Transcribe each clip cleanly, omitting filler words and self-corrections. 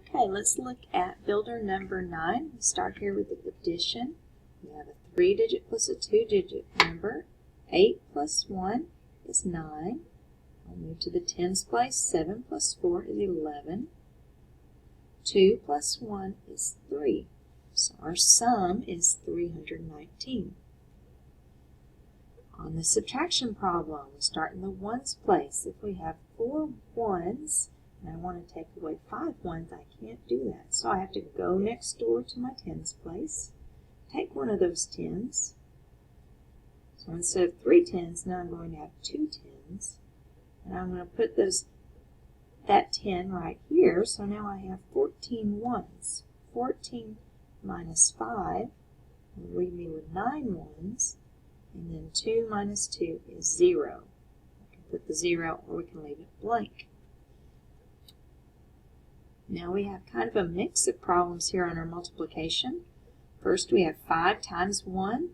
Okay, let's look at builder number 9. We start here with the addition. We have a 3-digit plus a 2-digit number. 8 plus 1 is 9. I'll move to the tens place. 7 plus 4 is 11. 2 plus 1 is 3. So our sum is 319. On the subtraction problem, we start in the ones place. If we have 4 ones, and I want to take away 5 ones, I can't do that. So I have to go next door to my tens place, take one of those tens. So instead of 3 tens, now I'm going to have 2 tens. And I'm going to put that 10 right here. So now I have 14 ones. 14 minus 5 will leave me with 9 ones. And then 2 minus 2 is 0. I can put the 0 or we can leave it blank. Now we have kind of a mix of problems here on our multiplication. First we have 5 times 1,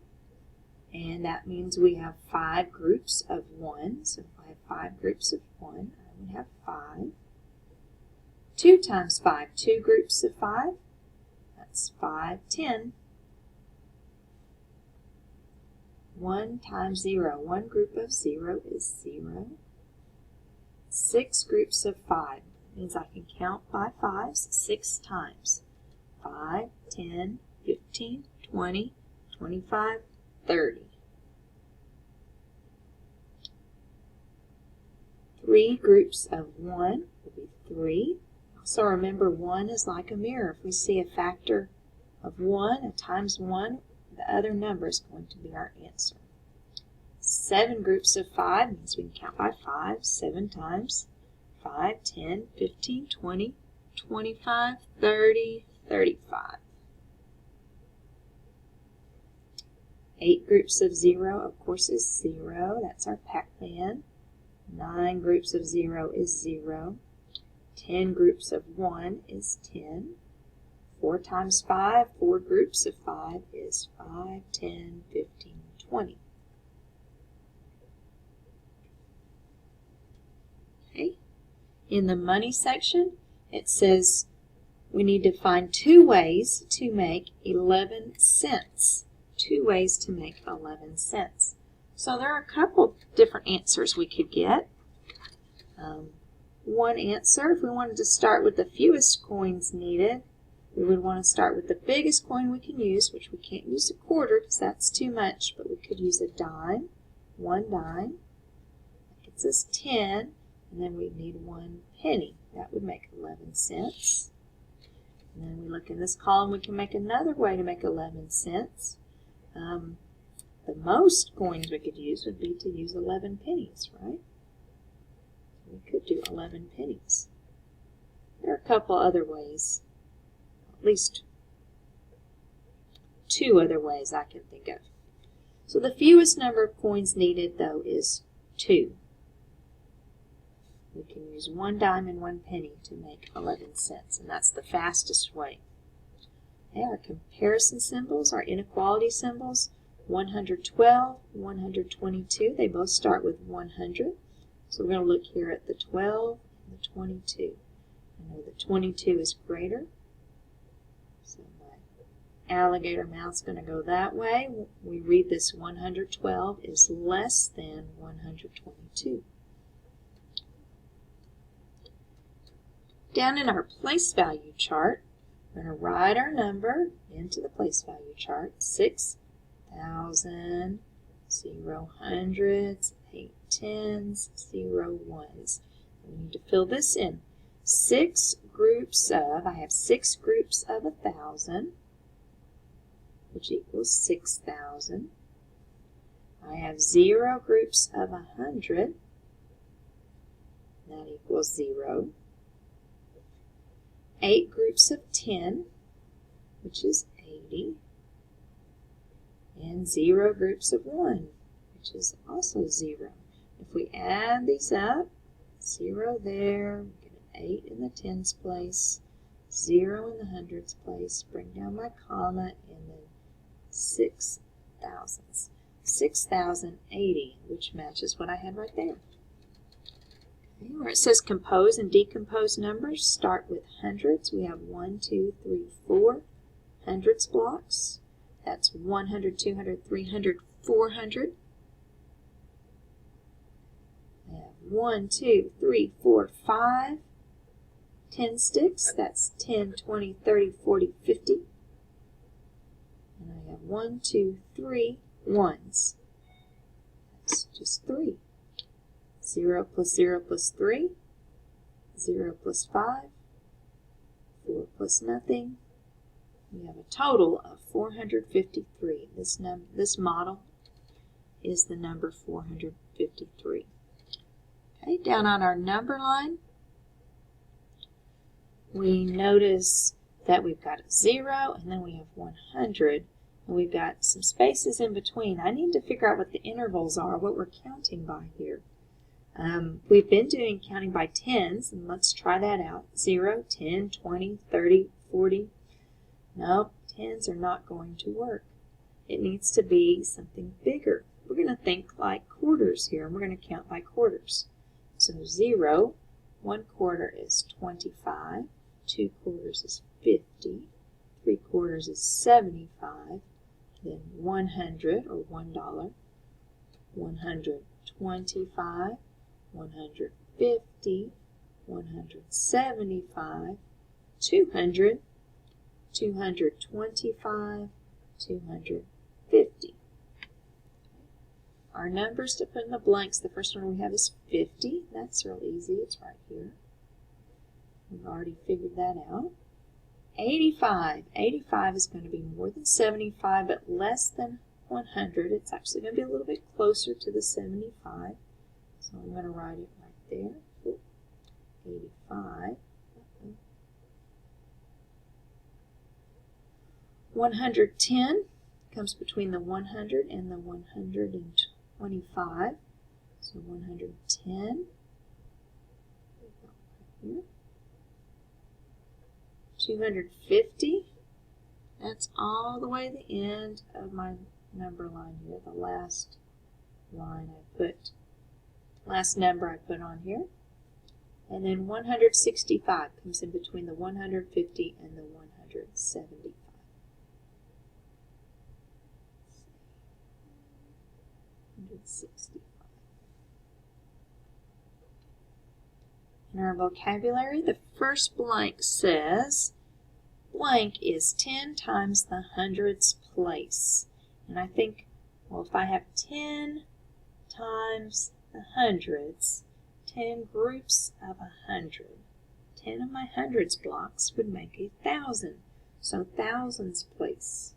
and that means we have 5 groups of 1. So if I have 5 groups of 1, I would have 5. 2 times 5, 2 groups of 5. That's 5, 10. 1 times 0, 1 group of 0 is 0. 6 groups of 5 means I can count by 5s 6 times. 5, 10, 15, 20, 25, 30. 3 groups of 1 will be 3. Also remember 1 is like a mirror. If we see a factor of 1, a times 1, the other number is going to be our answer. 7 groups of 5 means we can count by 5 7 times. 5, 10, 15, 20, 25, 30, 35. 8 groups of 0, of course, is 0. That's our Pac-Man. 9 groups of 0 is 0. 10 groups of 1 is 10. 4 times 5, 4 groups of 5 is 5, 10, 15, 20. Okay. In the money section, it says we need to find 2 ways to make 11 cents. 2 ways to make 11 cents. So there are a couple different answers we could get. One answer, if we wanted to start with the fewest coins needed, we would want to start with the biggest coin we can use, which we can't use a quarter because that's too much, but we could use a dime, 1 dime. That gets us 10, and then we'd need 1 penny. That would make 11 cents. And then we look in this column, we can make another way to make 11 cents. The most coins we could use would be to use 11 pennies, right? We could do 11 pennies. There are a couple other ways, at least 2 other ways I can think of. So the fewest number of coins needed, though, is 2. We can use 1 dime and 1 penny to make 11 cents, and that's the fastest way. Okay, our comparison symbols, our inequality symbols, 112, 122, they both start with 100. So we're going to look here at the 12 and the 22. I know the 22 is greater, so my alligator mouth is going to go that way. We read this 112 is less than 122. Down in our place value chart, we're going to write our number into the place value chart. 6,000, 0 hundreds, 8 tens, 0 ones. And we need to fill this in. 6 groups of, I have 6 groups of 1,000, which equals 6,000. I have 0 groups of 100, that equals 0. 8 groups of 10, which is 80. And 0 groups of 1, which is also 0. If we add these up, 0 there, we get an 8 in the tens place, 0 in the hundreds place, bring down my comma, and then 6 thousandths. 6,080, which matches what I had right there. Okay, where it says compose and decompose numbers, start with hundreds. We have 1, 2, 3, 4 hundreds blocks. That's 100, 200, 300, 400. We have 1, 2, 3, 4, 5 10 sticks. That's 10, 20, 30, 40, 50. And I have 1, 2, 3 ones. That's just 3. 0 plus 0 plus 3. 0 plus 5. 4 plus nothing. We have a total of 453. This model is the number 453. Okay, down on our number line, we notice that we've got a 0 and then we have 100 and we've got some spaces in between. I need to figure out what the intervals are, what we're counting by here. We've been doing counting by tens, and let's try that out. 0, 10, 20, 30, 40. Nope, tens are not going to work. It needs to be something bigger. We're going to think like quarters here, and we're going to count by quarters. So 0, 1 quarter is 25, 2 quarters is 50, 3 quarters is 75, then 100 or $1, 125, 150, 175, 200, 225, 250. Our numbers to put in the blanks, the first one we have is 50. That's real easy. It's right here. We've already figured that out. 85. 85 is going to be more than 75, but less than 100. It's actually going to be a little bit closer to the 75. So I'm going to write it right there. 85. 110 comes between the 100 and the 125. So 110. Here. 250. That's all the way to the end of my number line here. The last line I put, last number I put on here. And then 165 comes in between the 150 and the 175. In our vocabulary, the first blank says, blank is 10 times the hundreds place. And I think, well, if I have 10 times the hundreds, 10 groups of 100, 10 of my hundreds blocks would make 1,000. So thousands place.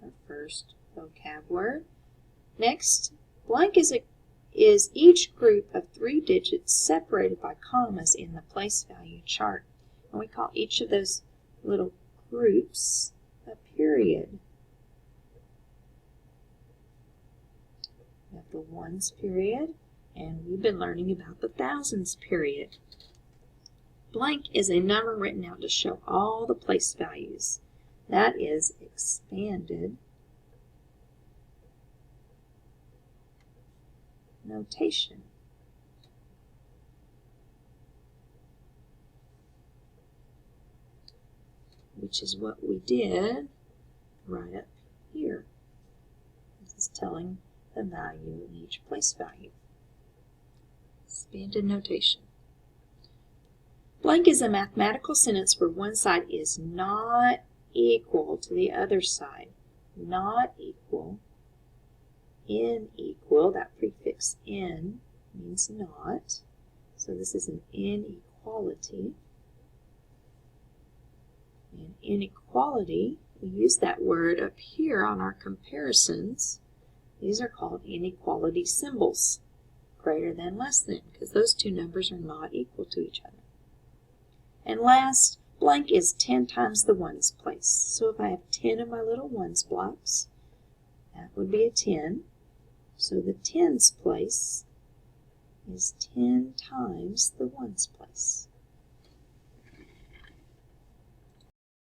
Our first vocab word. Next, blank is each group of 3 digits separated by commas in the place value chart. And we call each of those little groups a period. We have the ones period, and we've been learning about the thousands period. Blank is a number written out to show all the place values. That is expanded notation. Which is what we did right up here. This is telling the value of each place value. Expanded notation. Blank is a mathematical sentence where one side is not equal to the other side. Not equal. Unequal, that prefix in means not. So this is an inequality. And inequality, we use that word up here on our comparisons. These are called inequality symbols. Greater than, less than, because those two numbers are not equal to each other. And last, blank is 10 times the ones place. So if I have 10 of my little ones blocks, that would be a 10. So the tens place is 10 times the ones place.